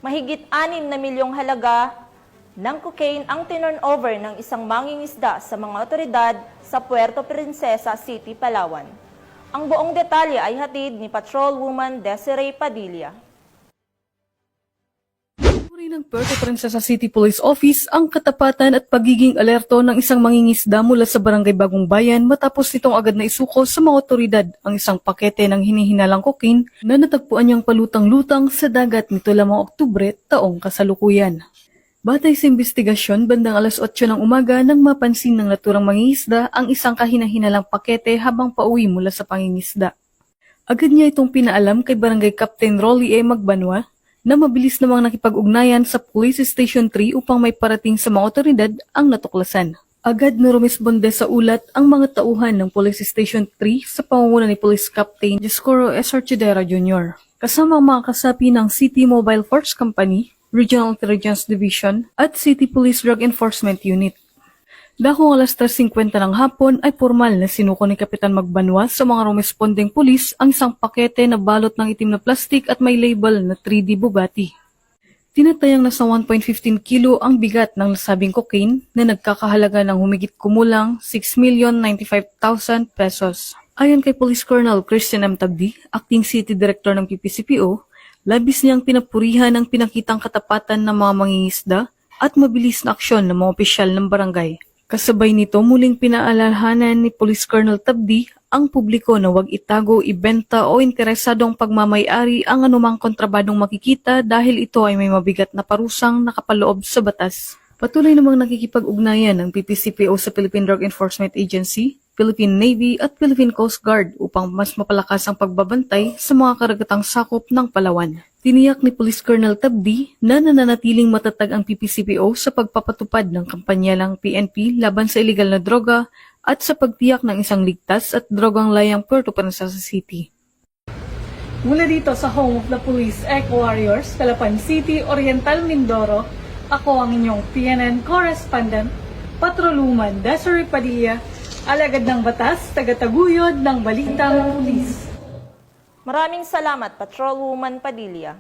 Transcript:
Mahigit 6 na milyong halaga ng cocaine ang tinurnover ng isang mangingisda sa mga otoridad sa Puerto Princesa City, Palawan. Ang buong detalye ay hatid ni Patrolwoman Desiree Padilla. Uri ng Puerto Princesa City Police Office ang katapatan at pagiging alerto ng isang mangingisda mula sa Barangay Bagong Bayan matapos nitong agad na isuko sa mga otoridad ang isang pakete ng hinihinalang cocaine na natagpuan niyang palutang-lutang sa dagat nito lamang Oktubre taong kasalukuyan. Batay sa investigasyon, bandang alas 8 ng umaga nang mapansin ng naturang mangingisda ang isang kahinahinalang pakete habang pauwi mula sa pangingisda. Agad niya itong pinaalam kay Barangay Captain Rolly E. Magbanwa na mabilis namang nakipag-ugnayan sa Police Station 3 upang may parating sa mga otoridad ang natuklasan. Agad na rumisponde sa ulat ang mga tauhan ng Police Station 3 sa pangunguna ni Police Captain Jescoro S. Archidera Jr. kasama ang mga kasapi ng City Mobile Force Company, Regional Intelligence Division at City Police Drug Enforcement Unit. Dakong alas 3:50 ng hapon ay formal na sinuko ni Kapitan Magbanwa sa mga rumespondeng pulis ang isang pakete na balot ng itim na plastik at may label na 3D Bugatti. Tinatayang nasa 1.15 kilo ang bigat ng nasabing cocaine na nagkakahalaga ng humigit kumulang 6,095,000 pesos. Ayon kay Police Colonel Christian M. Tabdi, Acting City Director ng PPCPO, labis niyang pinapurihan ang pinakitang katapatan ng mga mangingisda at mabilis na aksyon ng mga opisyal ng barangay. Kasabay nito, muling pinaalalahanan ni Police Colonel Tabdi ang publiko na huwag itago, ibenta o interesadong pagmamay-ari ang anumang kontrabadong makikita dahil ito ay may mabigat na parusang nakapaloob sa batas. Patuloy namang nakikipag-ugnayan ng PPCPO sa Philippine Drug Enforcement Agency, Philippine Navy at Philippine Coast Guard upang mas mapalakas ang pagbabantay sa mga karagatang sakop ng Palawan. Tiniyak ni Police Colonel Tabdi na nananatiling matatag ang PPCPO sa pagpapatupad ng kampanya ng PNP laban sa iligal na droga at sa pagtiyak ng isang ligtas at drogang layang Puerto Princesa City. Mula dito sa Home of the Police Eco Warriors, Calapan City, Oriental, Mindoro, ako ang inyong PNN correspondent, Patrolwoman Desiree Padilla, alagad ng batas, tagataguyod ng balitang pulis. Maraming salamat, Patrolwoman Padilla.